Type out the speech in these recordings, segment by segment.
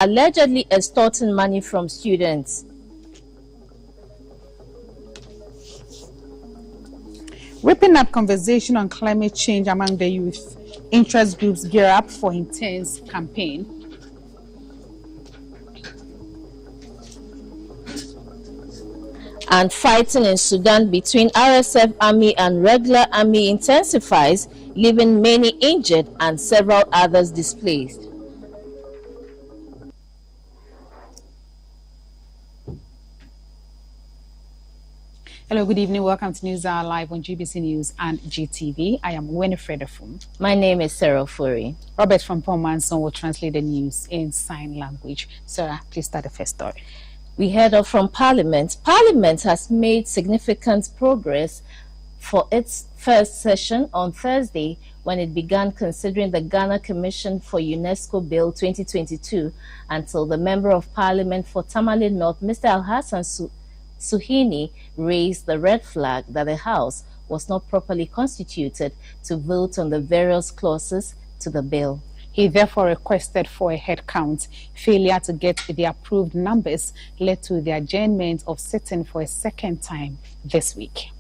allegedly extorting money from students. Whipping up conversation on climate change among the youth. Interest groups gear up for intense campaign. And fighting in Sudan between RSF army and regular army intensifies, leaving many injured and several others displaced. Hello, good evening. Welcome to News Hour Live on GBC News and GTV. I am Winifred Afum. My name is Sarah Furi. Robert from Paul Manson will translate the news in sign language. Sarah, please start the first story. We heard of from Parliament. Parliament has made significant progress for its first session on Thursday when it began considering the Ghana Commission for UNESCO Bill 2022 until the Member of Parliament for Tamale North, Mr. Alhassan Suhini, raised the red flag that the House was not properly constituted to vote on the various clauses to the bill. He therefore requested for a head count. Failure to get the approved numbers led to the adjournment of sitting for a second time this week.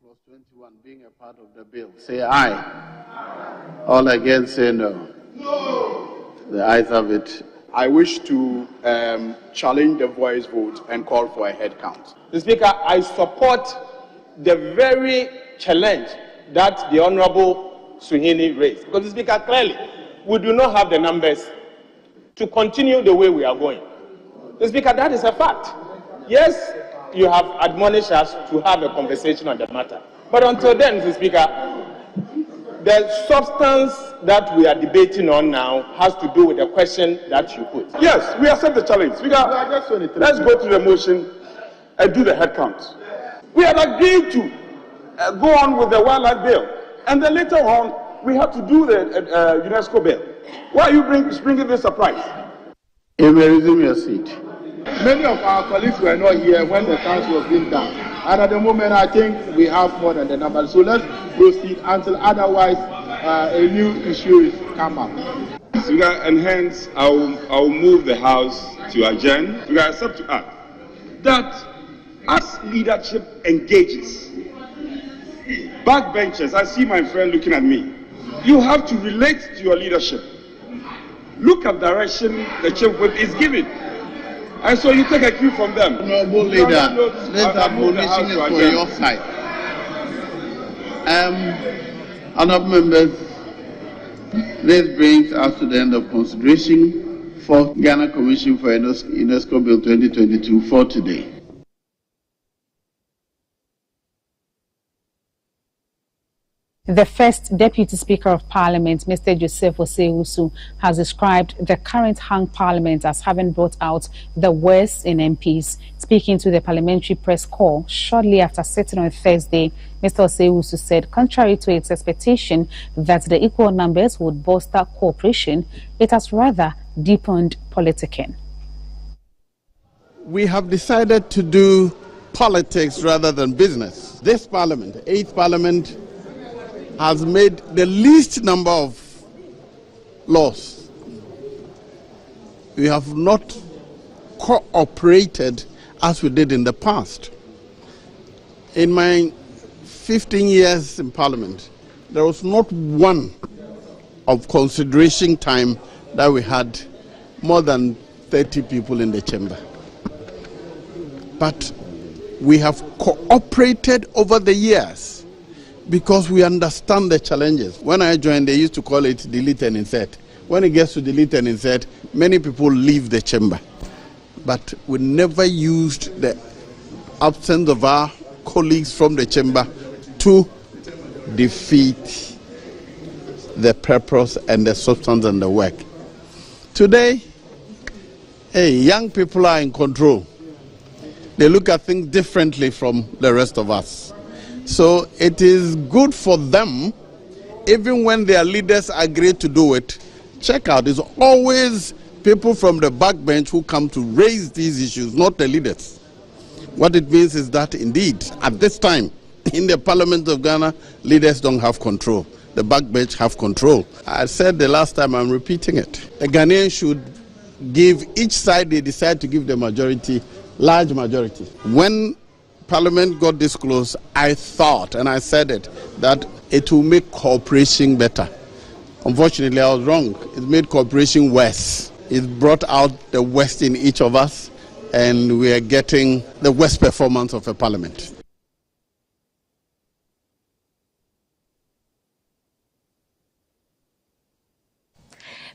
Clause 21 being a part of the bill, say aye. Aye. All against say no. No. The ayes have it. I wish to challenge the voice vote and call for a head count. Mr. Speaker, I support the very challenge that the Honorable Suhini raised. Because, Mr. Speaker, clearly, we do not have the numbers to continue the way we are going. Mr. Speaker, that is a fact. Yes, you have admonished us to have a conversation on the matter. But until then, Mr. Speaker, the substance that we are debating on now has to do with the question that you put. Yes, we accept the challenge. Speaker, let's go to the motion and do the head count. We have agreed to go on with the wildlife bill. And then later on, we have to do the UNESCO bill. Why are you bringing this surprise? You may resume your seat. Many of our colleagues were not here when the count was being done. And at the moment, I think we have more than the number. So let's proceed until otherwise a new issue is come up. And hence, I will move the House to adjourn. We are accept to act that as leadership engages, backbenchers, I see my friend looking at me, you have to relate to your leadership. Look at direction the chief whip is giving. And so you take a cue from them. Honorable leader, this admonition is for your side. Honorable members, this brings us to the end of consideration for Ghana Commission for UNESCO Bill 2022 for today. The first Deputy Speaker of Parliament, Mr. Joseph Osei-Usu, has described the current hung Parliament as having brought out the worst in MPs. Speaking to the parliamentary press corps shortly after sitting on Thursday, Mr. Osei-Usu said, contrary to its expectation that the equal numbers would bolster cooperation, it has rather deepened politicking. We have decided to do politics rather than business. This Parliament, the 8th Parliament, has made the least number of laws. We have not cooperated as we did in the past. In my 15 years in Parliament, there was not one of consideration time that we had more than 30 people in the chamber. But we have cooperated over the years because we understand the challenges. When I joined, they used to call it delete and insert. When it gets to delete and insert, many people leave the chamber. But we never used the absence of our colleagues from the chamber to defeat the purpose and the substance and the work. Today, young people are in control. They look at things differently from the rest of us. So it is good for them, even when their leaders agree to do it. Check out, it's always people from the backbench who come to raise these issues, not the leaders. What it means is that indeed, at this time, in the Parliament of Ghana, leaders don't have control. the back bench have control. I said the last time, I'm repeating it. The Ghanaians should give each side they decide to give the majority, large majority. When Parliament got this close, I thought, and I said it, that it will make cooperation better. Unfortunately, I was wrong. It made cooperation worse. It brought out the worst in each of us, and we are getting the worst performance of a parliament.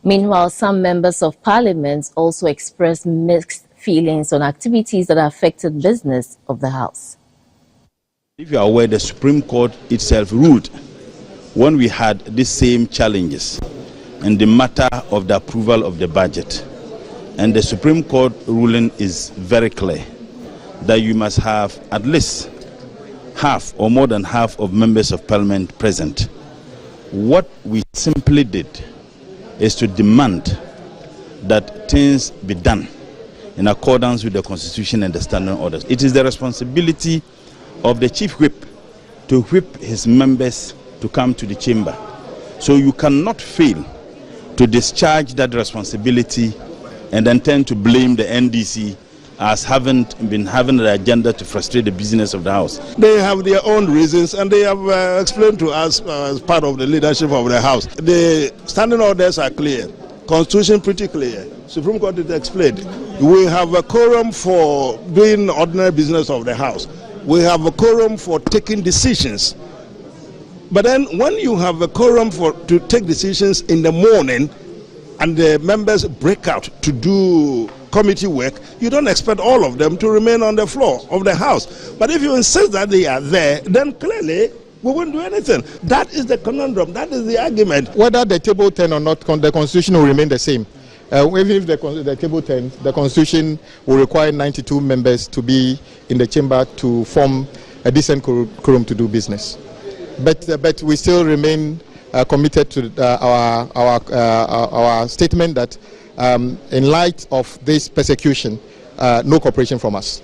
Meanwhile, some members of parliament also expressed mixed feelings on activities that affected business of the House. If you are aware, the Supreme Court itself ruled when we had these same challenges in the matter of the approval of the budget. And the Supreme Court ruling is very clear that you must have at least half or more than half of members of parliament present. What we simply did is to demand that things be done in accordance with the Constitution and the standing orders. It is the responsibility of the Chief Whip to whip his members to come to the chamber. So you cannot fail to discharge that responsibility and then tend to blame the NDC as having the agenda to frustrate the business of the House. They have their own reasons, and they have explained to us as part of the leadership of the House. The standing orders are clear, Constitution pretty clear. Supreme Court has explained. We have a quorum for doing ordinary business of the House. We have a quorum for taking decisions. But then when you have a quorum to take decisions in the morning and the members break out to do committee work, you don't expect all of them to remain on the floor of the House. But if you insist that they are there, then clearly we won't do anything. That is the conundrum. That is the argument. Whether the table 10 or not, the Constitution will remain the same. Even if the table 10, the Constitution will require 92 members to be in the chamber to form a decent quorum to do business. But we still remain committed to our statement that in light of this persecution, no cooperation from us.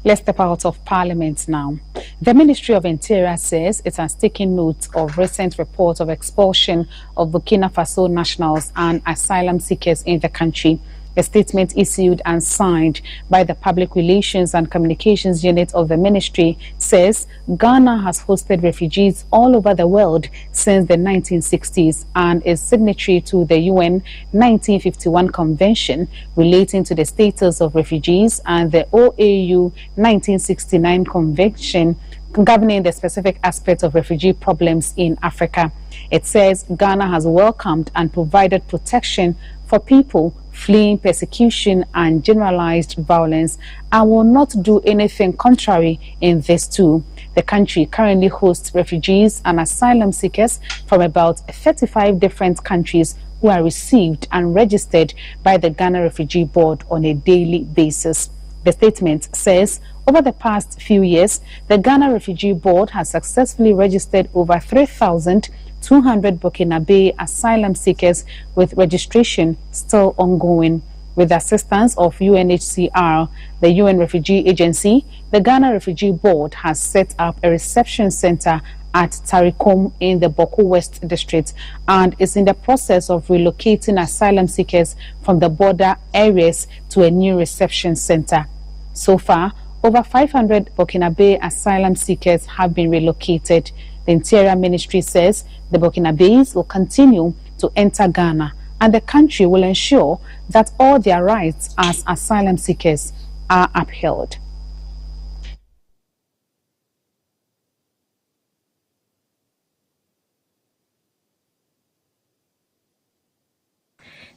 Let's step out of Parliament now. The Ministry of Interior says it has taken note of recent reports of expulsion of Burkina Faso nationals and asylum seekers in the country. A statement issued and signed by the Public Relations and Communications Unit of the Ministry says Ghana has hosted refugees all over the world since the 1960s and is signatory to the UN 1951 Convention relating to the status of refugees and the OAU 1969 Convention governing the specific aspects of refugee problems in Africa. It says Ghana has welcomed and provided protection for people fleeing persecution and generalized violence and will not do anything contrary in this too. The country currently hosts refugees and asylum seekers from about 35 different countries who are received and registered by the Ghana Refugee Board on a daily basis. The statement says over the past few years, the Ghana Refugee Board has successfully registered over 3,200 Burkinabe asylum seekers with registration still ongoing. With the assistance of UNHCR, the UN Refugee Agency, the Ghana Refugee Board has set up a reception center at Tarikom in the Boko West district and is in the process of relocating asylum seekers from the border areas to a new reception center. So far, over 500 Burkinabe asylum seekers have been relocated. The Interior Ministry says the Burkinabes will continue to enter Ghana and the country will ensure that all their rights as asylum seekers are upheld.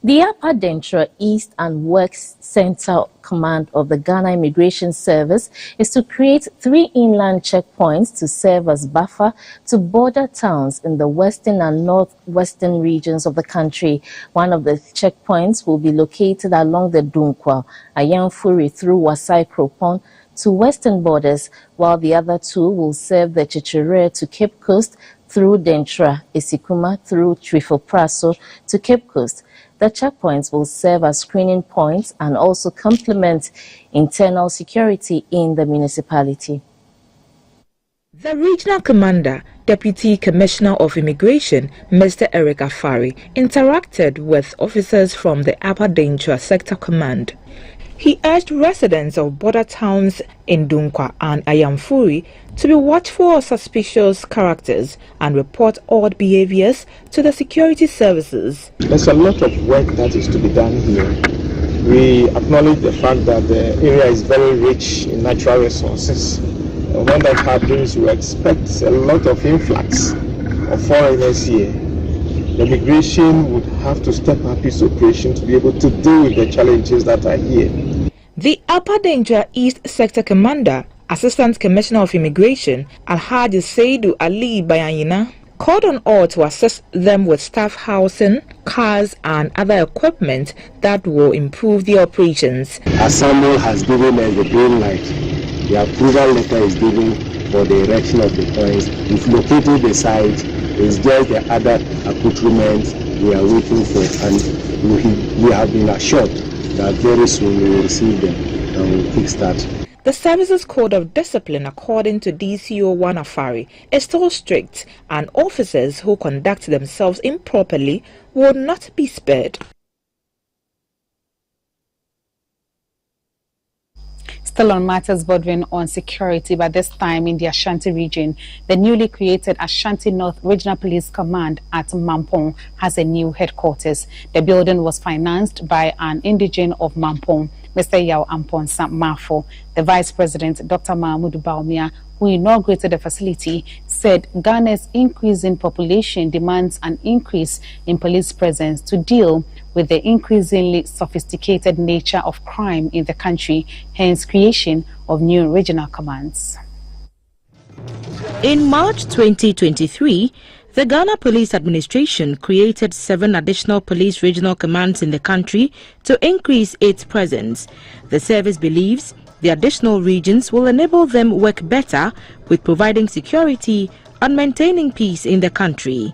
The Upper Dentra East and West Central Command of the Ghana Immigration Service is to create 3 inland checkpoints to serve as buffer to border towns in the western and northwestern regions of the country. One of the checkpoints will be located along the Dunkwa, Ayamfuri through Wasai Kropon to western borders, while the other 2 will serve the Chichire to Cape Coast through Dentra, Isikuma through Trifopraso to Cape Coast. The checkpoints will serve as screening points and also complement internal security in the municipality. The Regional Commander, Deputy Commissioner of Immigration, Mr. Eric Afari, interacted with officers from the Upper Danger Sector Command. He urged residents of border towns in Dunkwa and Ayamfuri to be watchful of suspicious characters and report odd behaviors to the security services. There's a lot of work that is to be done here. We acknowledge the fact that the area is very rich in natural resources. When that happens, we expect a lot of influx of foreigners here. The immigration would have to step up its operation to be able to deal with the challenges that are here. The Upper Danger East Sector Commander, Assistant Commissioner of Immigration, Alhaji Seidu Ali Bayanyina, called on all to assist them with staff housing, cars and other equipment that will improve the operations. Assemble has given us the green light. The approval letter is given for the erection of the points. We've located the site. It's just the other accoutrements we are waiting for, and we have been assured that very soon we will receive them and we'll kickstart. The service's code of discipline, according to DCO 1 Afari, is still strict, and officers who conduct themselves improperly will not be spared. Still on matters bordering on security, but this time in the Ashanti region, the newly created Ashanti North Regional Police Command at Mampong has a new headquarters. The building was financed by an indigene of Mampong, Mr. Yao Ampon Mafo. The Vice President, Dr. Mahmoud Baumia, who inaugurated the facility, said Ghana's increasing population demands an increase in police presence to deal with the increasingly sophisticated nature of crime in the country, hence creation of new regional commands. In March 2023, the Ghana Police Administration created 7 additional police regional commands in the country to increase its presence. The service believes the additional regions will enable them work better with providing security and maintaining peace in the country.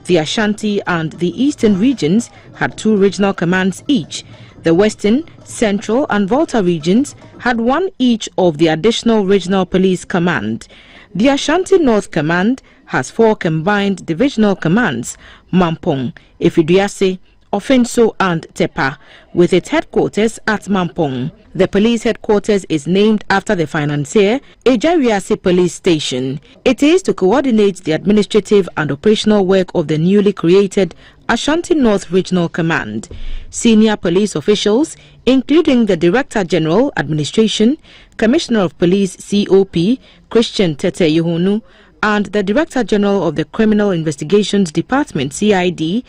The Ashanti and the Eastern regions had 2 regional commands each. The Western, Central and Volta regions had 1 each of the additional regional police command. The Ashanti North Command has 4 combined divisional commands: Mampong, Ifiduase, Ofenso and Tepa, with its headquarters at Mampong. The police headquarters is named after the financier, Ejariase Police Station. It is to coordinate the administrative and operational work of the newly created Ashanti North Regional Command. Senior police officials, including the Director General Administration, Commissioner of Police COP, Christian Tete Yohonu, and the Director General of the Criminal Investigations Department CID,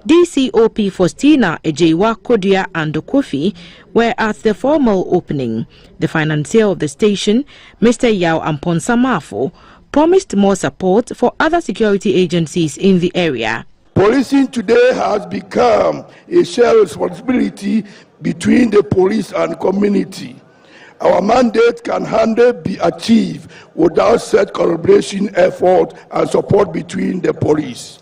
DCOP Faustina Ejewa Kodia and Kofi, were at the formal opening. The financier of the station, Mr. Yao Ampon Mafo, promised more support for other security agencies in the area. Policing today has become a shared responsibility between the police and community. Our mandate can hardly be achieved without such collaboration, effort and support between the police.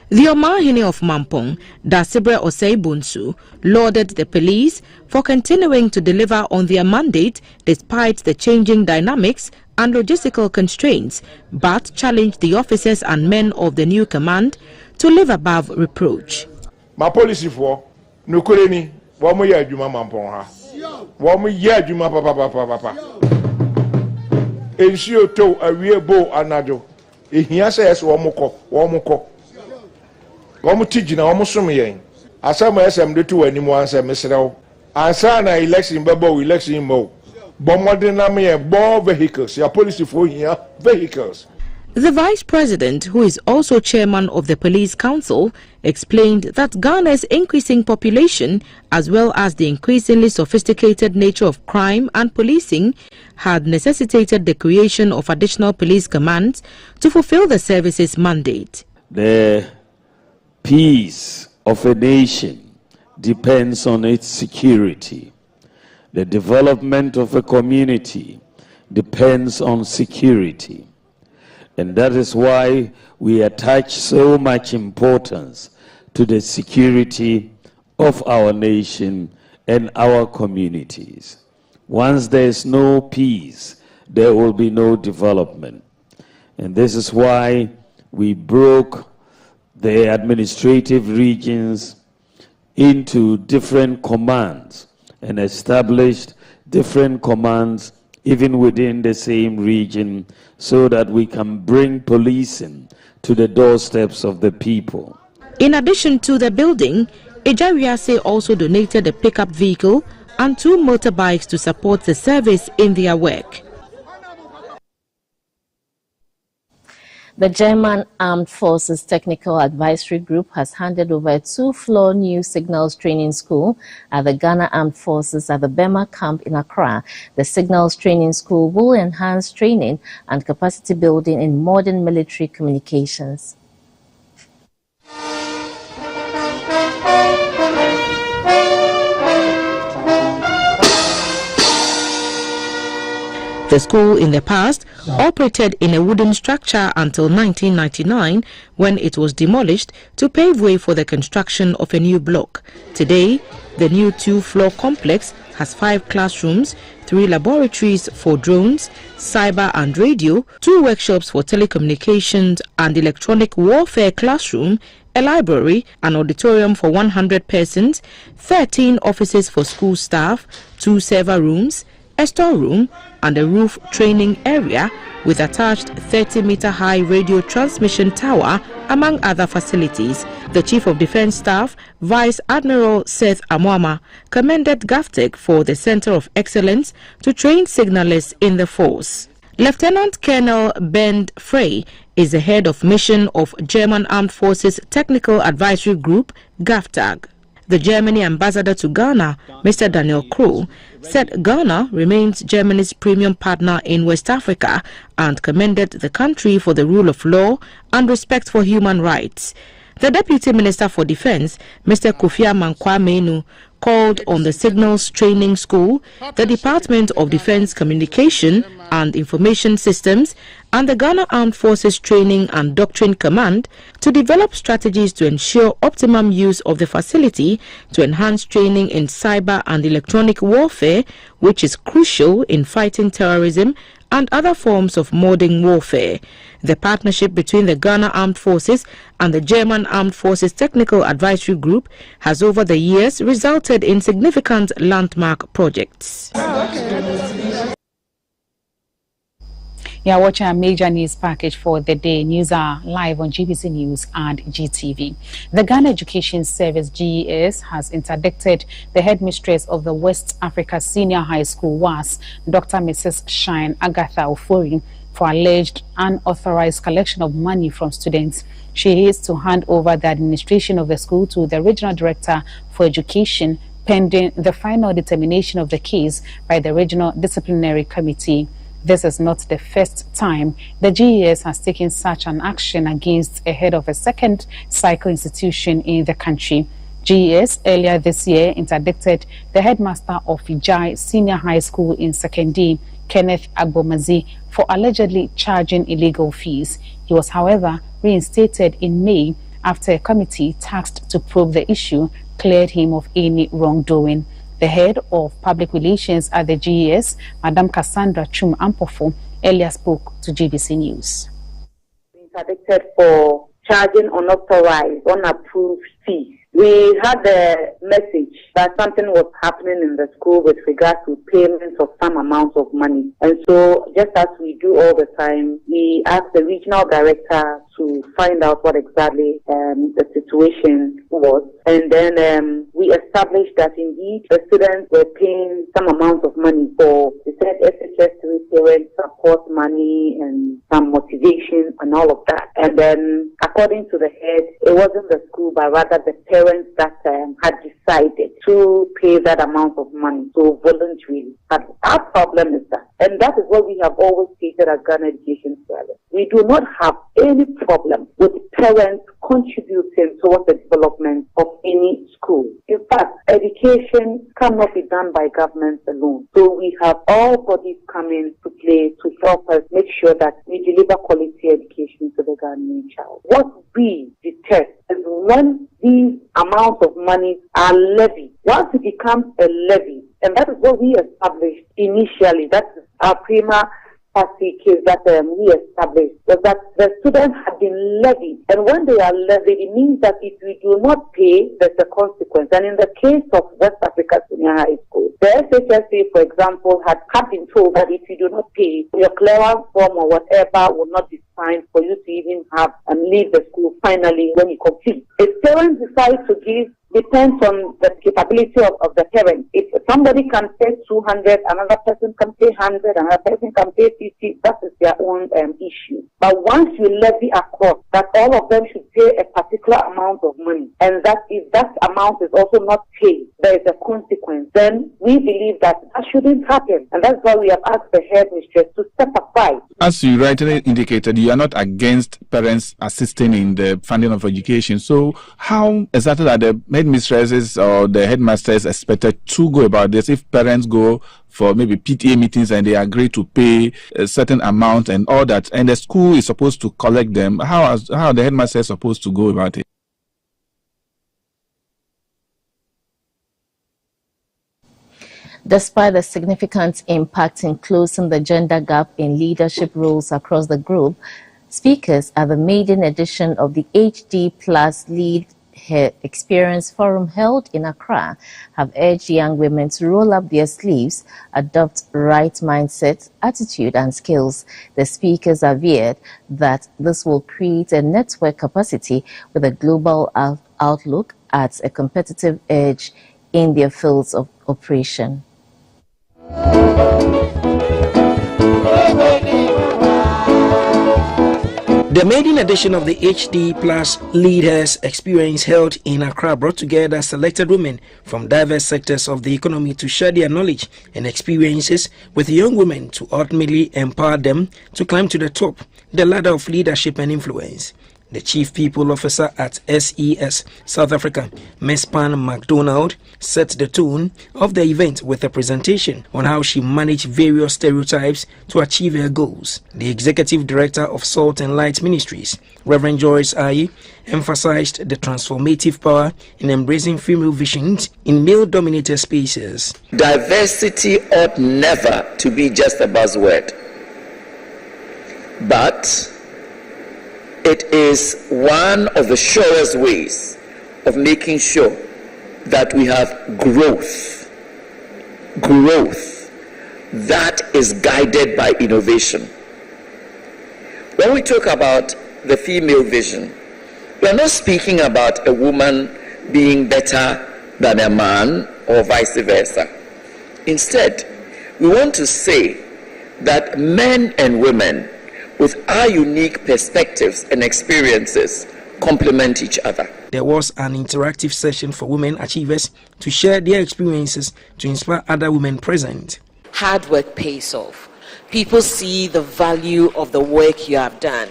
The Omahini of Mampong, Dasibre Osei Bunsu, lauded the police for continuing to deliver on their mandate despite the changing dynamics and logistical constraints, but challenged the officers and men of the new command to live above reproach. My policy for Nukureni, Wamu Yajuma Mampong, Wamu Yajuma Papa. Ensure to a real bow anado. If he says Wamuko. Wamu tijina wamu sumiyen. Asama SM to anyone say Mr. Ansana election babo election mo. Bomodinami bomb vehicles. Your policy for here vehicles. The Vice President, who is also Chairman of the Police Council, explained that Ghana's increasing population, as well as the increasingly sophisticated nature of crime and policing, had necessitated the creation of additional police commands to fulfill the service's mandate. The peace of a nation depends on its security. The development of a community depends on security. And that is why we attach so much importance to the security of our nation and our communities. Once there is no peace, there will be no development. And this is why we broke the administrative regions into different commands and established different commands even within the same region so that we can bring policing to the doorsteps of the people. In addition to the building, Ejawiase also donated a pickup vehicle and 2 motorbikes to support the service in their work. The German Armed Forces Technical Advisory Group has handed over a 2-floor new signals training school at the Ghana Armed Forces at the Bema camp in Accra. The signals training school will enhance training and capacity building in modern military communications. The school in the past operated in a wooden structure until 1999 when it was demolished to pave way for the construction of a new block. Today, the new 2-floor complex has 5 classrooms, 3 laboratories for drones, cyber and radio, 2 workshops for telecommunications and electronic warfare classroom, a library, an auditorium for 100 persons, 13 offices for school staff, 2 server rooms, a storeroom and a roof training area with attached 30-meter high radio transmission tower, among other facilities. The Chief of Defence Staff, Vice Admiral Seth Amwama, commended GAFTEC for the Centre of Excellence to train signallers in the force. Lieutenant Colonel Bernd Frey is the head of mission of German Armed Forces Technical Advisory Group, GAFTAG. The Germany ambassador to Ghana, Mr. Daniel Kroh, said Ghana remains Germany's premium partner in West Africa and commended the country for the rule of law and respect for human rights. The Deputy Minister for Defence, Mr. Kofi Amankwa Menu, called on the Signals Training School, the Department of Defence Communication and Information Systems, and the Ghana Armed Forces Training and Doctrine Command to develop strategies to ensure optimum use of the facility to enhance training in cyber and electronic warfare, which is crucial in fighting terrorism and other forms of modern warfare. The partnership between the Ghana Armed Forces and the German Armed Forces Technical Advisory Group has over the years resulted in significant landmark projects. You are watching a major news package for the day. News are live on GBC News and GTV. The Ghana Education Service, GES, has interdicted the headmistress of the West Africa Senior High School, WAS, Dr. Mrs. Shine Agatha Ofori, for alleged unauthorized collection of money from students. She is to hand over the administration of the school to the Regional Director for Education, pending the final determination of the case by the Regional Disciplinary Committee. This is not the first time the GES has taken such an action against a head of a second cycle institution in the country. GES earlier this year interdicted the headmaster of Ijai Senior High School in Sekondi, Kenneth Agbomazi, for allegedly charging illegal fees. He was, however, reinstated in May after a committee tasked to probe the issue cleared him of any wrongdoing. The head of public relations at the GES, Madam Cassandra Chum Ampofo, earlier spoke to GBC News. Interdicted for charging unauthorized, unapproved fees. We had a message that something was happening in the school with regard to payments of some amounts of money. And so, just as we do all the time, we asked the regional director to find out what exactly the situation was. And then we established that indeed the students were paying some amount of money for, they said, SHS3 parent support money and some motivation and all of that. And then, according to the head, it wasn't the school, but rather the parents that had decided to pay that amount of money, so voluntarily. But our problem is that, and that is what we have always stated as Ghana Education Service. We do not have any problem with parents contributing towards the development of any school. In fact, education cannot be done by governments alone. So we have all bodies coming to play to help us make sure that we deliver quality education to the Ghanaian child. What we detest is when these amounts of money are levied. Once it becomes a levy, and that is what we established initially, that is our prima party case that we established was that the students had been levied. And when they are levied, it means that if you do not pay, there's a consequence. And in the case of West Africa Senior High School, the SHSA, for example, had been told that if you do not pay, your clearance form or whatever will not be signed for you to even have and leave the school finally when you complete. If parents decide to give, depends on the capability of the parent. If somebody can pay 200, another person can pay 100, another person can pay 50, that is their own issue. But once you levy across that all of them should pay a particular amount of money, and that if that amount is also not paid, there is a consequence, then we believe that shouldn't happen. And that's why we have asked the headmistress to step aside. As you rightly indicated, you are not against parents assisting in the funding of education. So how exactly are the headmistresses or the headmasters expected to go about this if parents go for maybe PTA meetings and they agree to pay a certain amount and all that, and the school is supposed to collect them? How are the headmasters supposed to go about it? Despite the significant impact in closing the gender gap in leadership roles across the group, speakers at the maiden edition of the HD Plus Lead Her Experience Forum held in Accra have urged young women to roll up their sleeves, adopt right mindset, attitude and skills. The speakers averred that this will create a network capacity with a global outlook at a competitive edge in their fields of operation. The maiden edition of the HD Plus Leaders Experience held in Accra brought together selected women from diverse sectors of the economy to share their knowledge and experiences with young women to ultimately empower them to climb to the top, the ladder of leadership and influence. The Chief People Officer at SES South Africa, Ms. Pan MacDonald, set the tone of the event with a presentation on how she managed various stereotypes to achieve her goals. The Executive Director of Salt and Light Ministries, Reverend Joyce Aye, emphasized the transformative power in embracing female visions in male-dominated spaces. Diversity ought never to be just a buzzword, but it is one of the surest ways of making sure that we have growth that is guided by innovation. When we talk about the female vision, we are not speaking about a woman being better than a man or vice versa. Instead, we want to say that men and women with our unique perspectives and experiences complement each other. There was an interactive session for women achievers to share their experiences to inspire other women present. Hard work pays off. People see the value of the work you have done.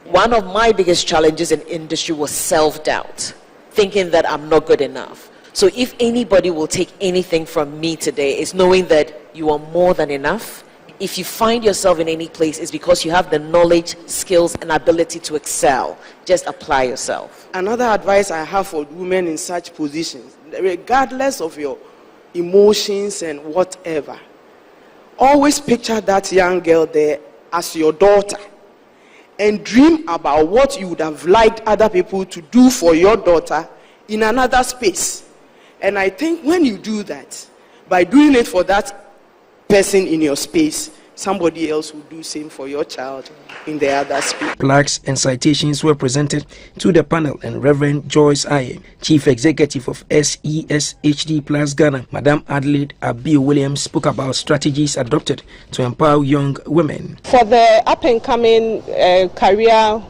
One of my biggest challenges in industry was self-doubt, thinking that I'm not good enough. So if anybody will take anything from me today, it's knowing that you are more than enough. If you find yourself in any place, it's because you have the knowledge, skills, and ability to excel. Just apply yourself. Another advice I have for women in such positions, regardless of your emotions and whatever, always picture that young girl there as your daughter and dream about what you would have liked other people to do for your daughter in another space. And I think when you do that, by doing it for that person in your space, somebody else will do same for your child in the other space. Plaques and citations were presented to the panel, and Reverend Joyce Aye, Chief Executive of SES HD Plus Ghana, Madam Adelaide Abiy Williams, spoke about strategies adopted to empower young women. For the up-and-coming career,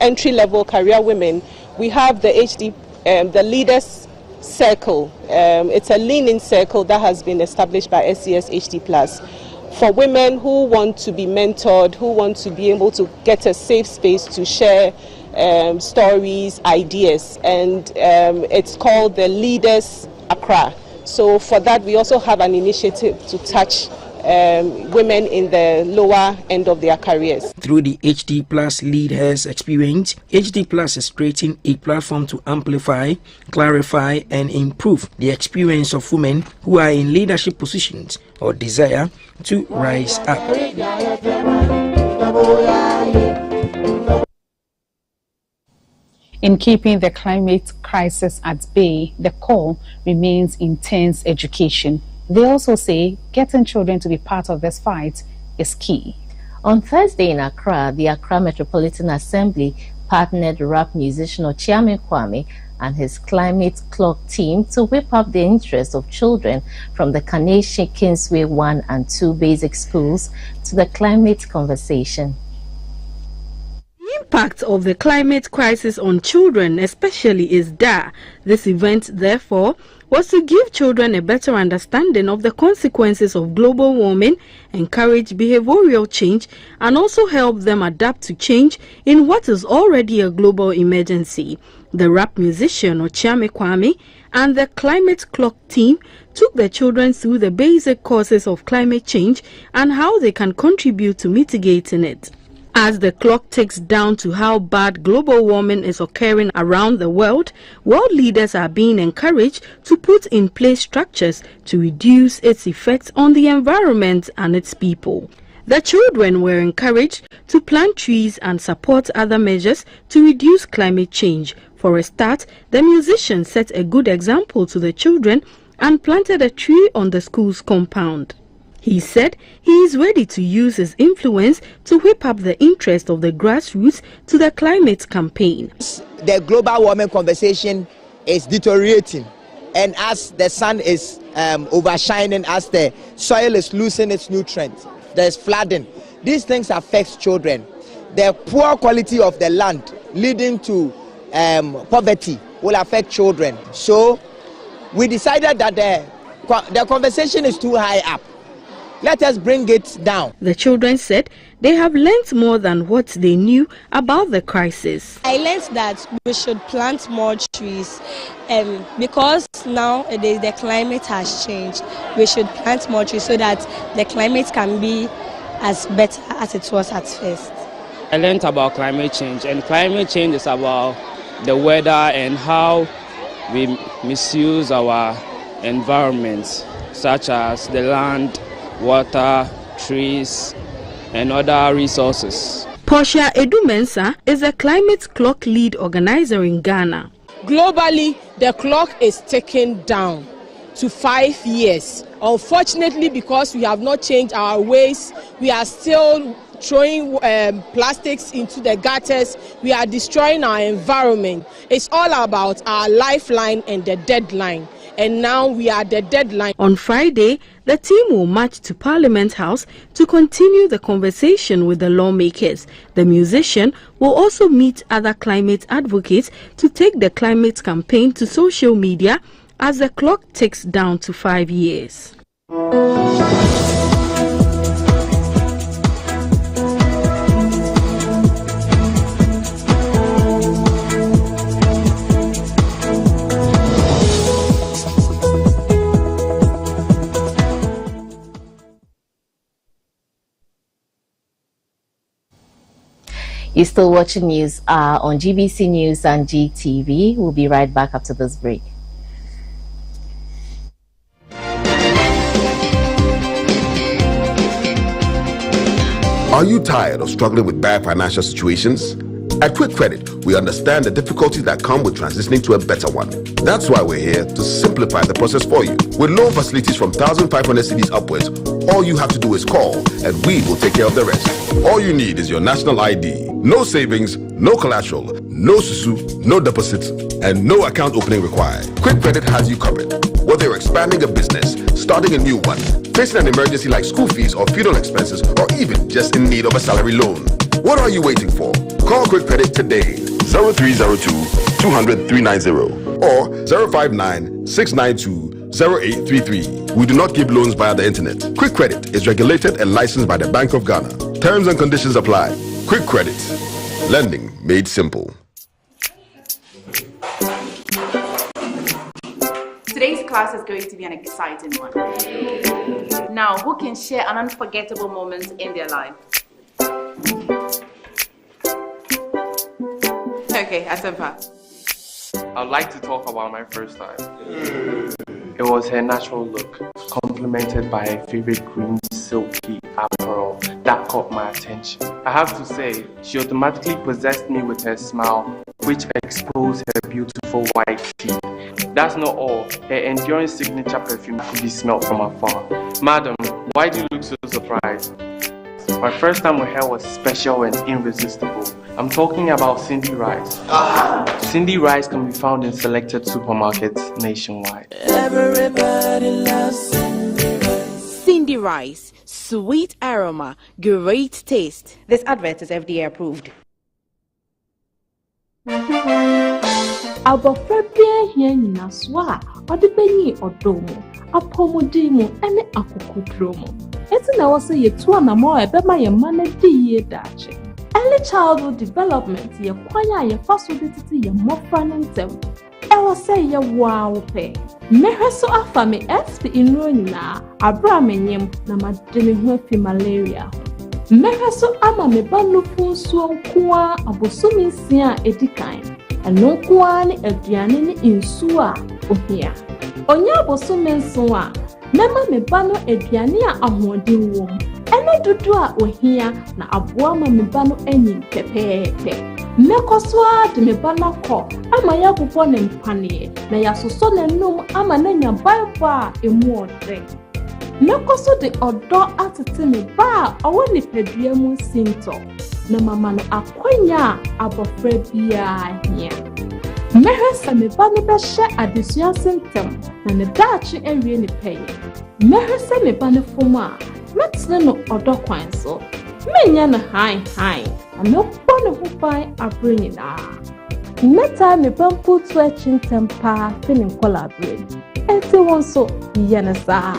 entry-level career women, we have the HD, the Leaders Circle. It's a lean-in circle that has been established by SES HD Plus for women who want to be mentored, who want to be able to get a safe space to share stories, ideas, and it's called the Leaders Accra. So for that, we also have an initiative to touch women in the lower end of their careers. Through the HD Plus Lead Has experience, HD Plus is creating a platform to amplify, clarify, and improve the experience of women who are in leadership positions or desire to rise up. In keeping the climate crisis at bay, the call remains intense education. They also say getting children to be part of this fight is key. On Thursday in Accra, the Accra Metropolitan Assembly partnered rap musician Okyeame Kwame and his Climate Clock team to whip up the interest of children from the Carnation Kingsway 1 and 2 basic schools to the climate conversation. The impact of the climate crisis on children especially is dire. This event, therefore, was to give children a better understanding of the consequences of global warming, encourage behavioral change, and also help them adapt to change in what is already a global emergency. The rap musician Okyeame Kwame and the Climate Clock team took the children through the basic causes of climate change and how they can contribute to mitigating it. As the clock ticks down to how bad global warming is occurring around the world leaders are being encouraged to put in place structures to reduce its effects on the environment and its people. The children were encouraged to plant trees and support other measures to reduce climate change. For a start, the musician set a good example to the children and planted a tree on the school's compound. He said he is ready to use his influence to whip up the interest of the grassroots to the climate campaign. The global warming conversation is deteriorating, and as the sun is overshining, as the soil is losing its nutrients, there's flooding. These things affect children. The poor quality of the land leading to poverty will affect children. So we decided that the conversation is too high up. Let us bring it down. The children said they have learnt more than what they knew about the crisis. I learned that we should plant more trees because nowadays the climate has changed. We should plant more trees so that the climate can be as better as it was at first. I learned about climate change, and climate change is about the weather and how we misuse our environment, such as the land, water, trees, and other resources. Portia Edu-Mensah is a Climate Clock lead organizer in Ghana. Globally, the clock is taken down to 5 years. Unfortunately, because we have not changed our ways, we are still throwing plastics into the gutters. We are destroying our environment. It's all about our lifeline and the deadline. And now we are the deadline. On Friday, the team will march to Parliament House to continue the conversation with the lawmakers. The musician will also meet other climate advocates to take the climate campaign to social media as the clock ticks down to 5 years. You're still watching News Hour on GBC News and GTV. We'll be right back after this break. Are you tired of struggling with bad financial situations? At Quick Credit, we understand the difficulties that come with transitioning to a better one. That's why we're here to simplify the process for you. With loan facilities from 1,500 cedis upwards, all you have to do is call and we will take care of the rest. All you need is your national ID. No savings, no collateral, no susu, no deposit, and no account opening required. Quick Credit has you covered. Whether you're expanding a business, starting a new one, facing an emergency like school fees or funeral expenses, or even just in need of a salary loan. What are you waiting for? Call Quick Credit today. 0302 200 390 or 059 692 0833. We do not give loans via the internet. Quick Credit is regulated and licensed by the Bank of Ghana. Terms and conditions apply. Quick Credit. Lending made simple. Today's class is going to be an exciting one. Now, who can share an unforgettable moment in their life? Okay, Asempa. I'd like to talk about my first time. It was her natural look, complemented by her favorite green silky apparel that caught my attention. I have to say, she automatically possessed me with her smile, which exposed her beautiful white teeth. That's not all. Her enduring signature perfume could be smelled from afar. Madam, why do you look so surprised? My first time with her was special and irresistible. I'm talking about Cindy Rice. Cindy Rice can be found in selected supermarkets nationwide. Everybody loves Cindy Rice. Cindy Rice, sweet aroma, great taste. This advert is FDA approved. Abofra bia hia nyina so a ode benyi odomo apomodimu ene akokudromo eti na wose yetu anamo ebema ye ma di ye dache. Early childhood development ye kwanya ye faso detiti ye mofra ntem ewo say ye wow pe mehweso afame exp inro nyina abra menyem na mademe ho afi malaria mehweso ama me banufu nsuo nkoa abosumi nsia edikan eno nkoa ne aduane ne nsuo a ohia onya abosumi nso a mema me ba no aduane a ahoɔden wɔ mu eno dudu a ohia na aboa ma me ba no anyi pepepe mekoso a de me ba na kɔ ama ya bobɔ ne mpane na ya soso ne num ama na nya bible a emu ɔdre mekoso de ɔdɔ atete me ba a ɔwɔ ne padua mu sinto na mama no akwanya abofra bia hia mehwesa me ba no bɛhyɛ adesua sentem na ne daache awie ne pɛye mehwesa me ba no fom a metene no ɔdɔ kwan so menya no han na mebɔ ne ho ban abre nyinaa meta me ba mpo to akyi ntem paa fe ne nkɔla abre enti wɔn so yɛ ne saa.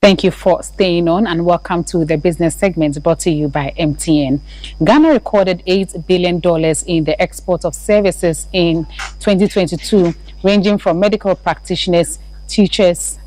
Thank you for staying on and welcome to the business segment brought to you by MTN. Ghana recorded $8 billion in the export of services in 2022, ranging from medical practitioners, teachers,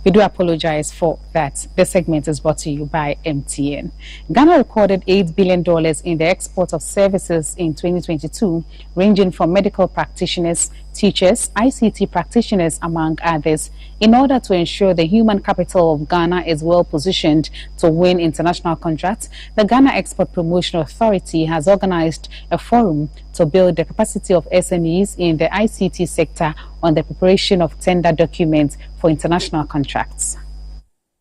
We do apologize for that. The segment is brought to you by MTN. Ghana recorded $8 billion in the export of services in 2022, ranging from medical practitioners, teachers, ICT practitioners, among others. In order to ensure the human capital of Ghana is well positioned to win international contracts, the Ghana Export Promotion Authority has organized a forum to build the capacity of SMEs in the ICT sector on the preparation of tender documents for international contracts.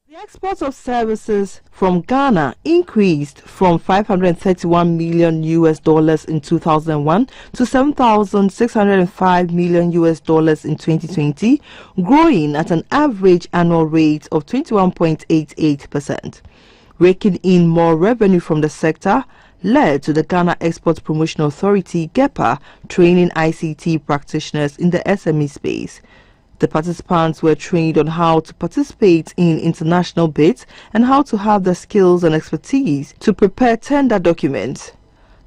The export of services from Ghana increased from $531 million in 2001 to $7,605 million in 2020, growing at an average annual rate of 21.88%. Raking in more revenue from the sector led to the Ghana Export Promotion Authority (GEPA) training ICT practitioners in the SME space. The participants were trained on how to participate in international bids and how to have the skills and expertise to prepare tender documents.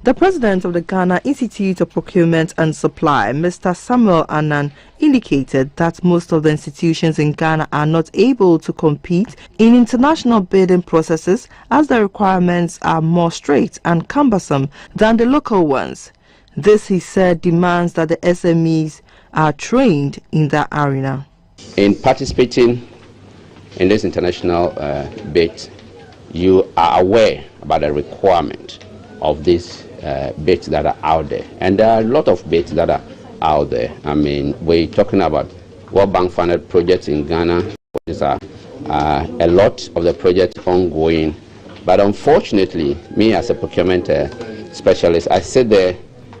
The president of the Ghana Institute of Procurement and Supply, Mr. Samuel Annan, indicated that most of the institutions in Ghana are not able to compete in international bidding processes as the requirements are more strict and cumbersome than the local ones. This, he said, demands that the SMEs are trained in that arena. In participating in this international bid, you are aware about the requirement of these bids that are out there, and there are a lot of bids that are out there. I mean, we're talking about World Bank funded projects in Ghana. There's a lot of the projects ongoing, but unfortunately, me as a procurement specialist, I sit there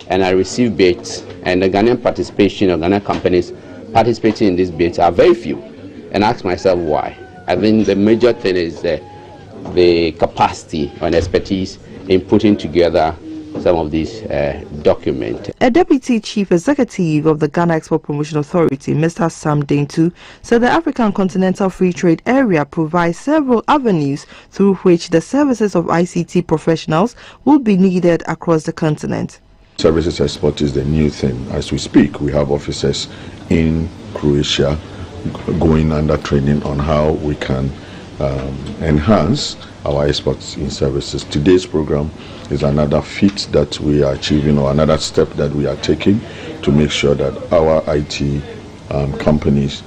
and I receive bids, and the Ghanaian participation of Ghanaian companies participating in these bids are very few, and I ask myself why. I think the major thing is the capacity and expertise in putting together some of these documents. A deputy chief executive of the Ghana Export Promotion Authority, Mr. Sam Dentu, said the African Continental Free Trade Area provides several avenues through which the services of ICT professionals will be needed across the continent. Services export is the new thing. As we speak, we have officers in Croatia going under training on how we can enhance our exports in services. Today's program is another feat that we are achieving, or another step that we are taking to make sure that our IT companies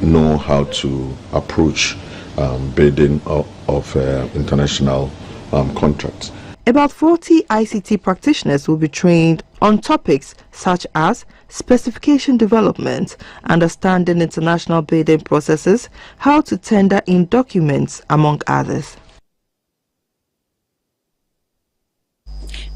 know how to approach bidding of international contracts. About 40 ICT practitioners will be trained on topics such as specification development, understanding international bidding processes, how to tender in documents, among others.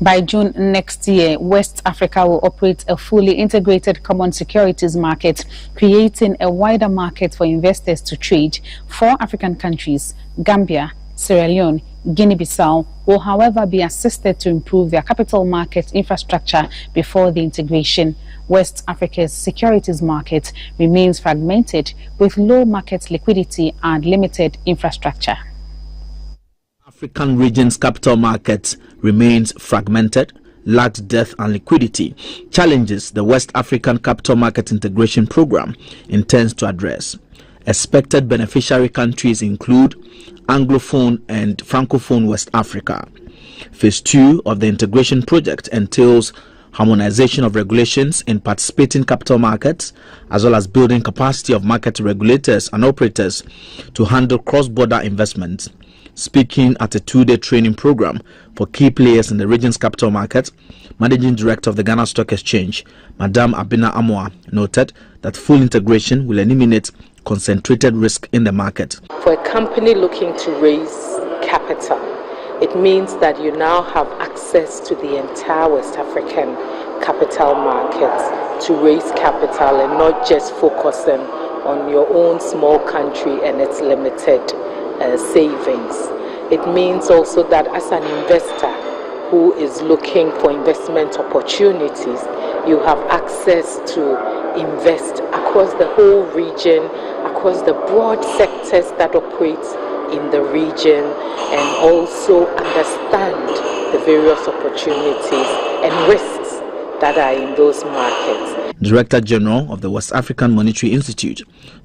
By June next year, West Africa will operate a fully integrated common securities market, creating a wider market for investors to trade. 4 African countries, Gambia, Sierra Leone, Guinea-Bissau, will however be assisted to improve their capital market infrastructure before the integration. West Africa's securities market remains fragmented with low market liquidity and limited infrastructure. African region's capital market remains fragmented, lacks depth and liquidity, challenges the West African Capital Market Integration Program intends to address. Expected beneficiary countries include Anglophone and Francophone West Africa. Phase 2 of the integration project entails harmonization of regulations in participating capital markets, as well as building capacity of market regulators and operators to handle cross-border investments. Speaking at a 2-day training program for key players in the region's capital market, Managing Director of the Ghana Stock Exchange, Madame Abina Amoa, noted that full integration will eliminate concentrated risk in the market. For a company looking to raise capital, it means that you now have access to the entire West African capital market to raise capital and not just focusing on your own small country and its limited savings. It means also that as an investor who is looking for investment opportunities, you have access to invest across the whole region, across the broad sectors that operate in the region, and also understand the various opportunities and risks that are in those markets. Director General of the West African Monetary Institute,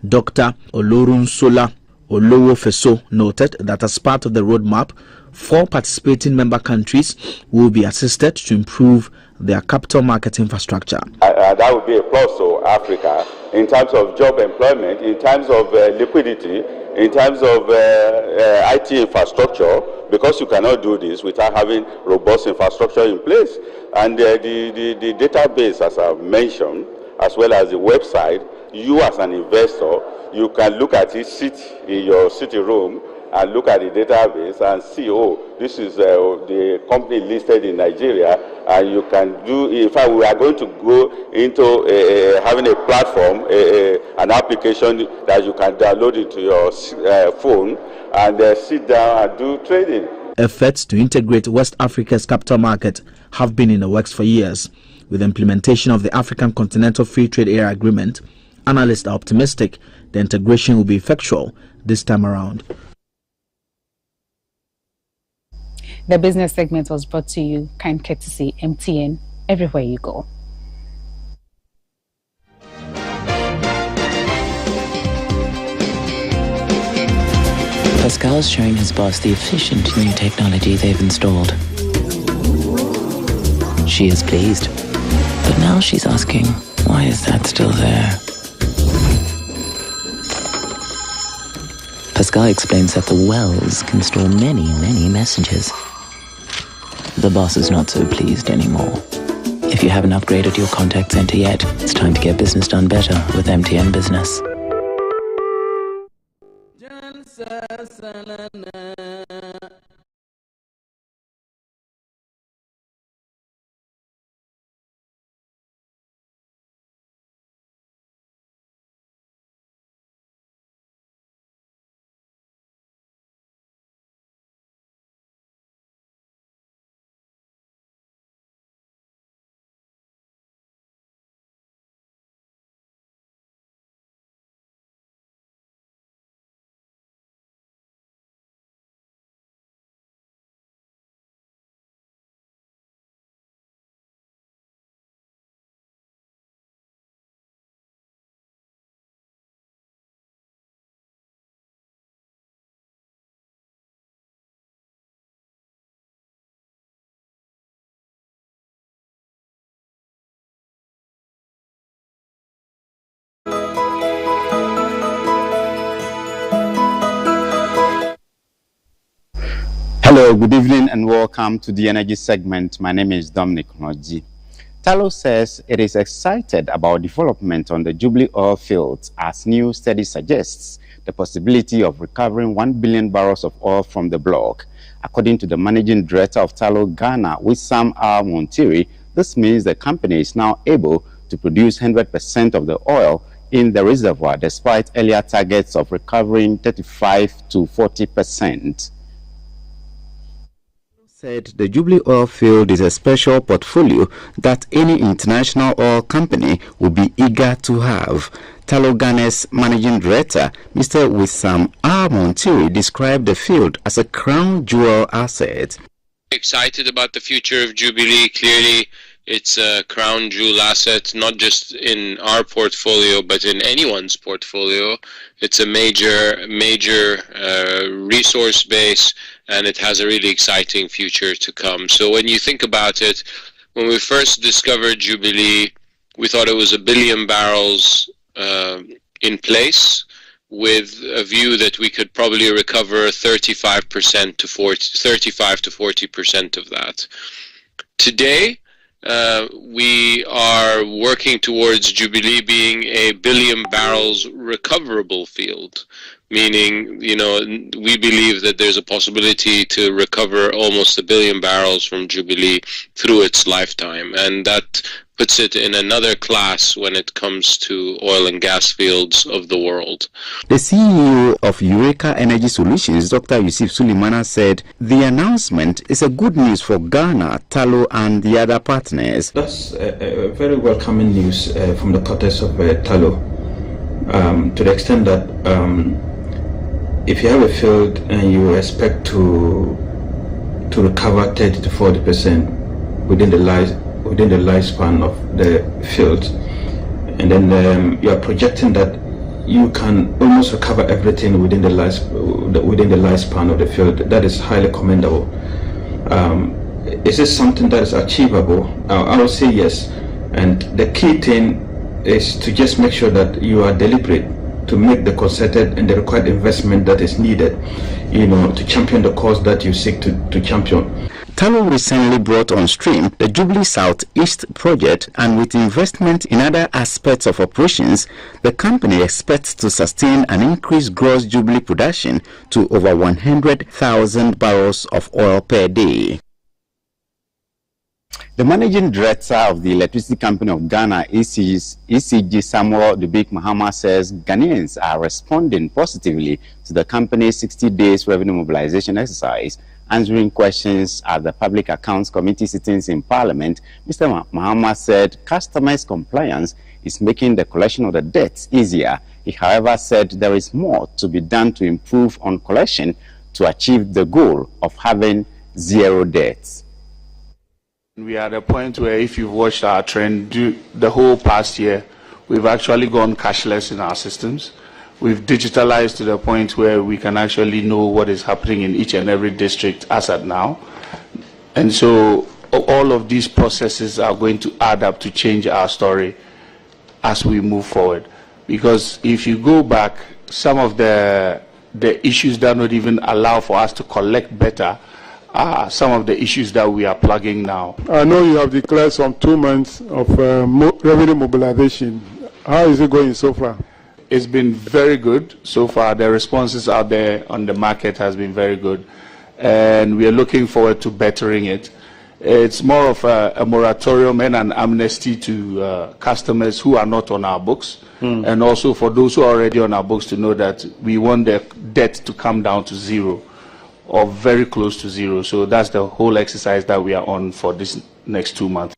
Dr. Olorunsola Olowofeso, noted that as part of the roadmap, 4 participating member countries will be assisted to improve their capital market infrastructure. That would be a plus to Africa in terms of job employment, in terms of liquidity, in terms of IT infrastructure, because you cannot do this without having robust infrastructure in place. And the database, as I've mentioned, as well as the website, you as an investor, you can look at it, sit in your sitting room, and look at the database and see, oh, this is the company listed in Nigeria, and you can do, in fact, we are going to go into having a platform, an application that you can download into your phone and sit down and do trading. Efforts to integrate West Africa's capital market have been in the works for years. With the implementation of the African Continental Free Trade Area Agreement, analysts are optimistic the integration will be effectual this time around. The business segment was brought to you, kind courtesy MTN, everywhere you go. Pascal's showing his boss the efficient new technology they've installed. She is pleased, but now she's asking, why is that still there? Pascal explains that the wells can store many, many messages. The boss is not so pleased anymore. If you haven't upgraded your contact center yet, it's time to get business done better with MTN Business. Hello, good evening and welcome to the Energy segment. My name is Dominic Noji. Tullow says it is excited about development on the Jubilee oil fields as new study suggests the possibility of recovering 1 billion barrels of oil from the block. According to the managing director of Tullow Ghana, Wissam R. Montiri, this means the company is now able to produce 100% of the oil in the reservoir despite earlier targets of recovering 35 to 40%. Said the Jubilee oil field is a special portfolio that any international oil company would be eager to have. Tullow Ghana's managing director, Mr. Wissam R. Montiri, described the field as a crown jewel asset. Excited about the future of Jubilee. Clearly, it's a crown jewel asset, not just in our portfolio, but in anyone's portfolio. It's a major resource base, and it has a really exciting future to come. So when you think about it, when we first discovered Jubilee, we thought it was 1 billion barrels in place, with a view that we could probably recover 35 to 40% of that. Today, we are working towards Jubilee being a 1 billion barrels recoverable field, meaning, we believe that there's a possibility to recover almost 1 billion barrels from Jubilee through its lifetime, and that puts it in another class when it comes to oil and gas fields of the world. The CEO of Eureka Energy Solutions, Dr. Yusuf Sulemana, said the announcement is a good news for Ghana, Tullow and the other partners. That's a very welcoming news from the quarters of Tullow, to the extent that if you have a field and you expect to recover 30 to 40% within the lifespan of the field, and then you are projecting that you can almost recover everything within the lifespan of the field, that is highly commendable. Is this something that is achievable? I would say yes. And the key thing is to just make sure that you are deliberate to make the concerted and the required investment that is needed, to champion the cause that you seek to champion. Tullow recently brought on stream the Jubilee South East project, and with investment in other aspects of operations, the company expects to sustain an increased gross Jubilee production to over 100,000 barrels of oil per day. The managing director of the Electricity Company of Ghana, ECG Samuel Dubik Mahama, says Ghanaians are responding positively to the company's 60 days revenue mobilization exercise. Answering questions at the Public Accounts Committee sittings in Parliament, Mr. Mahama said customers' compliance is making the collection of the debts easier. He, however, said there is more to be done to improve on collection to achieve the goal of having zero debts. We are at a point where, if you've watched our trend the whole past year, we've actually gone cashless in our systems. We've digitalized to the point where we can actually know what is happening in each and every district as at now. And so all of these processes are going to add up to change our story as we move forward. Because if you go back, some of the issues that don't even allow for us to collect better are some of the issues that we are plugging now. I know you have declared some 2 months of revenue mobilization. How is it going so far? It's been very good so far. The responses out there on the market has been very good, and we are looking forward to bettering it. It's more of a moratorium and an amnesty to customers who are not on our books, and also for those who are already on our books to know that we want their debt to come down to zero or very close to zero. So that's the whole exercise that we are on for this next 2 months.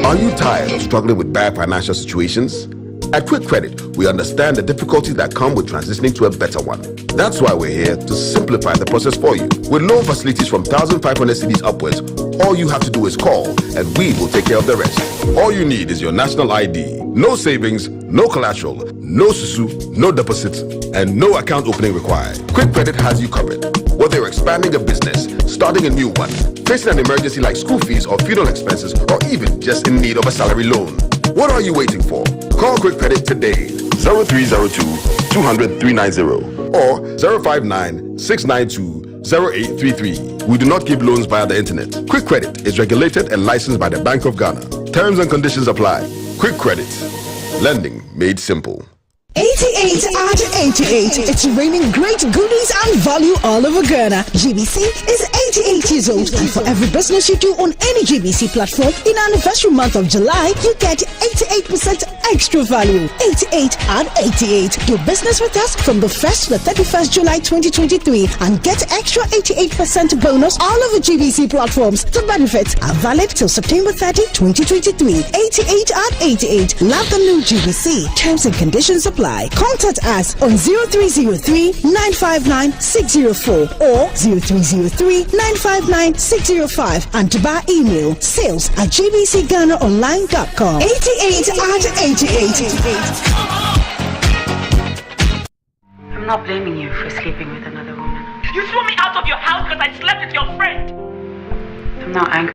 Are you tired of struggling with bad financial situations? At Quick Credit, we understand the difficulties that come with transitioning to a better one. That's why we're here to simplify the process for you. With loan facilities from 1,500 cedis upwards, all you have to do is call and we will take care of the rest. All you need is your national ID. No savings, no collateral, no susu, no deposits, and no account opening required. Quick Credit has you covered. Whether you're expanding a business, starting a new one, facing an emergency like school fees or funeral expenses, or even just in need of a salary loan. What are you waiting for? Call Quick Credit today. 0302 200 390 or 059 692 0833. We do not give loans via the internet. Quick Credit is regulated and licensed by the Bank of Ghana. Terms and conditions apply. Quick Credit. Lending made simple. 88 out of 88. It's raining great goodies and value all over Ghana. GBC is 88 years old, and for every business you do on any GBC platform in anniversary month of July, you get 88% extra value. 88 out of 88. Do business with us from the 1st to the 31st July 2023 and get extra 88% bonus all over GBC platforms. The benefits are valid till September 30, 2023. 88 out of 88. Love the new GBC. Terms and conditions apply. Contact us on 0303 959 604 or 0303 959 605 and to buy email sales@gbcghanaonline.com. 88 out of 88. I'm not blaming you for sleeping with another woman. You threw me out of your house because I slept with your friend. I'm not angry.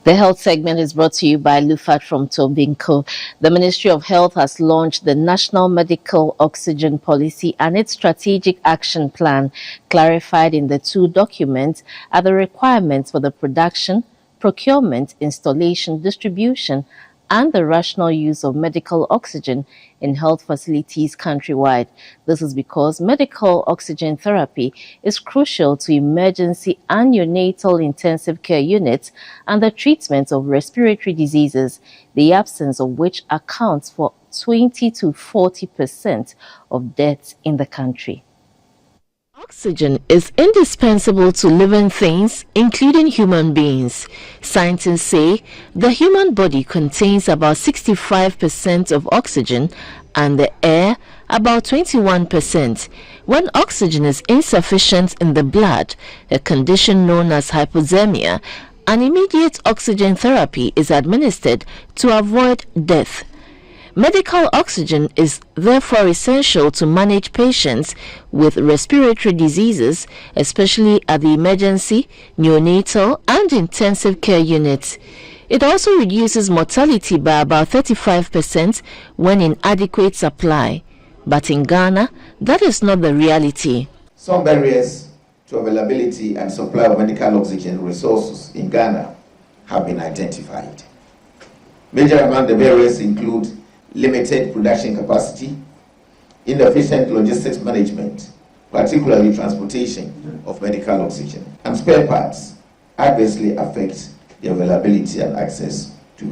The health segment is brought to you by Lufat from Tobinco. The Ministry of Health has launched the National Medical Oxygen Policy and its Strategic Action Plan. Clarified in the two documents are the requirements for the production, procurement, installation, distribution, and the rational use of medical oxygen in health facilities countrywide. This is because medical oxygen therapy is crucial to emergency and neonatal intensive care units and the treatment of respiratory diseases, the absence of which accounts for 20 to 40% of deaths in the country. Oxygen is indispensable to living things, including human beings. Scientists say the human body contains about 65% of oxygen and the air about 21%. When oxygen is insufficient in the blood, a condition known as hypothermia, an immediate oxygen therapy is administered to avoid death. Medical oxygen is therefore essential to manage patients with respiratory diseases, especially at the emergency, neonatal, and intensive care units. It also reduces mortality by about 35% when in adequate supply. But in Ghana, that is not the reality. Some barriers to availability and supply of medical oxygen resources in Ghana have been identified. Major among the barriers include limited production capacity, inefficient logistics management, particularly transportation of medical oxygen, and spare parts adversely affect the availability and access to.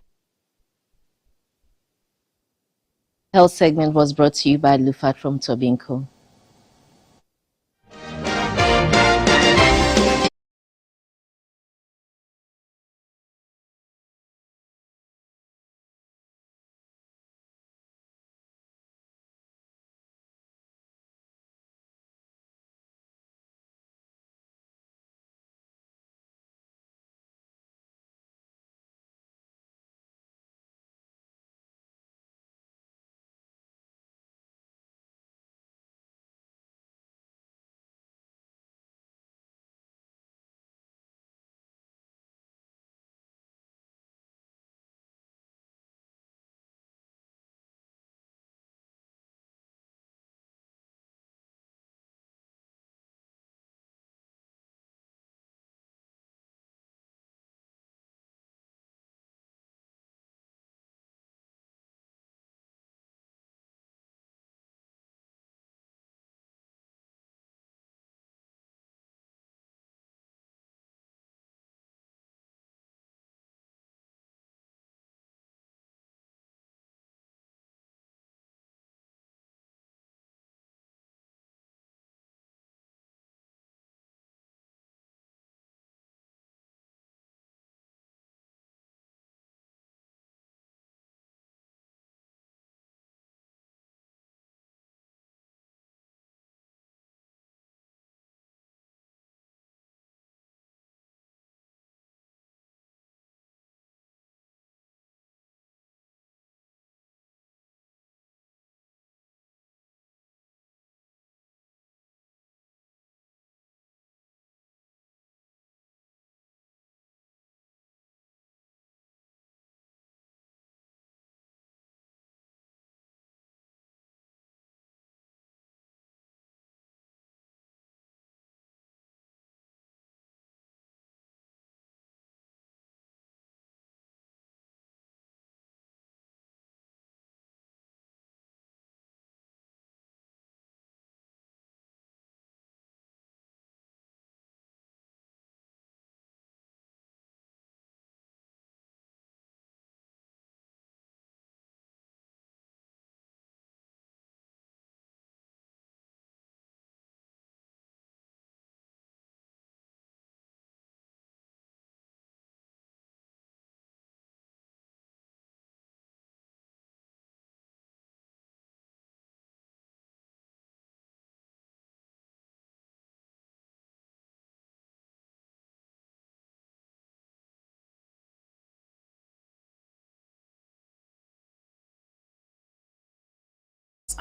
Health segment was brought to you by Lufat from Tobinco.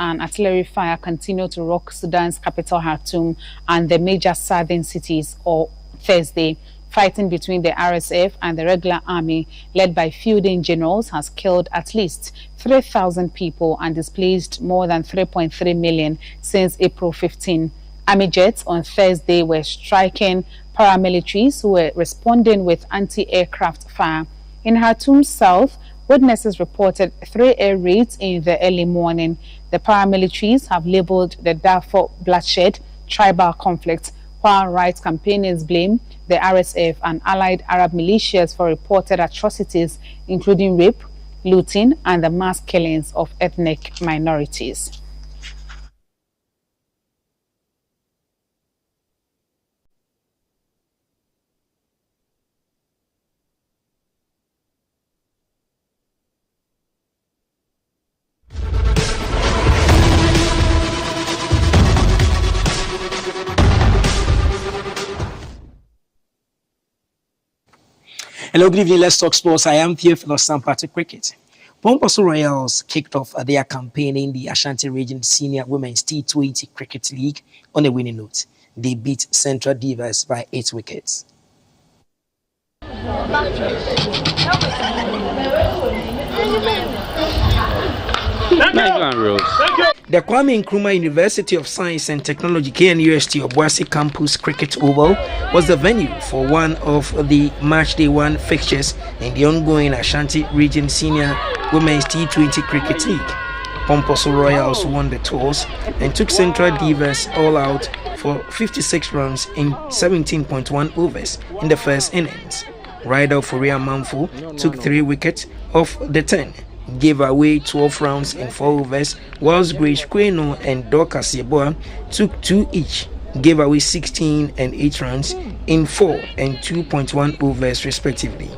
And artillery fire continued to rock Sudan's capital Khartoum and the major southern cities on Thursday. Fighting between the RSF and the regular army, led by fielding generals, has killed at least 3,000 people and displaced more than 3.3 million since April 15. Army jets on Thursday were striking paramilitaries who were responding with anti-aircraft fire. In Khartoum South, witnesses reported 3 air raids in the early morning. The paramilitaries have labeled the Darfur bloodshed tribal conflict, while rights campaigners blame the RSF and allied Arab militias for reported atrocities, including rape, looting, and the mass killings of ethnic minorities. Hello, good evening. Let's talk sports. I am Theophilus Sampati Cricket. Pomposo Royals kicked off their campaign in the Ashanti Region Senior Women's T20 Cricket League on a winning note. They beat Central Divas by 8 wickets. The Kwame Nkrumah University of Science and Technology KNUST Obuasi Campus Cricket Oval was the venue for one of the Match Day 1 fixtures in the ongoing Ashanti Region Senior Women's T20 Cricket League. Pomposo Royals won the toss and took Central Divas all out for 56 runs in 17.1 overs in the first innings. Rider Foria Mamfu took 3 wickets off the 10. Gave away 12 rounds in 4 overs, whilst Grace Kweno and Dorcas Yeboah took 2 each, gave away 16 and 8 runs in 4 and 2.1 overs respectively.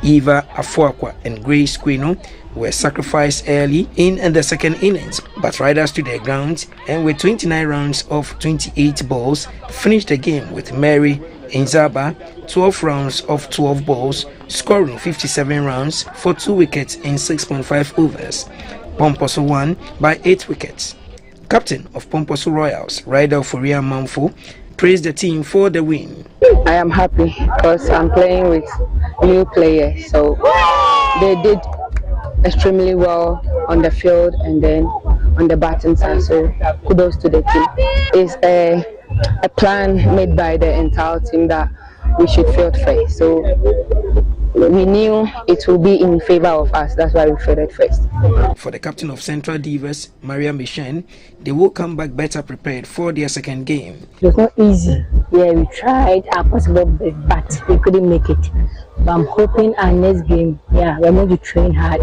Eva Afuakwa and Grace Kweno were sacrificed early in the second innings, but riders stood their ground and with 29 rounds of 28 balls finished the game with Mary Nzaba 12 rounds of 12 balls, scoring 57 runs for 2 wickets in 6.5 overs. Pomposo won by 8 wickets. Captain of Pomposo Royals, Rider Foria Mamfu, praised the team for the win. I am happy because I'm playing with new players, so they did extremely well on the field and then on the batting side, so kudos to the team. It's a plan made by the entire team that we should field first, so we knew it will be in favor of us. That's why we fielded first. For the captain of Central Divas, Maria Michen, they will come back better prepared for their second game. It was not easy. Yeah, we tried our possible best, but we couldn't make it. But I'm hoping our next game, we're going to train hard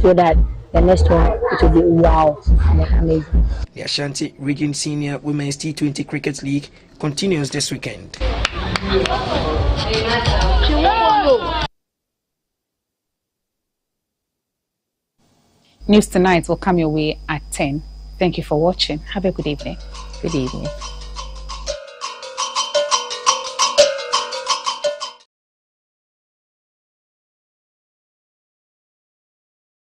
so that the next one, it will be wow, amazing. The Ashanti Region Senior Women's T20 Cricket League continues this weekend. News tonight will come your way at 10. Thank you for watching. Have a good evening. Good evening.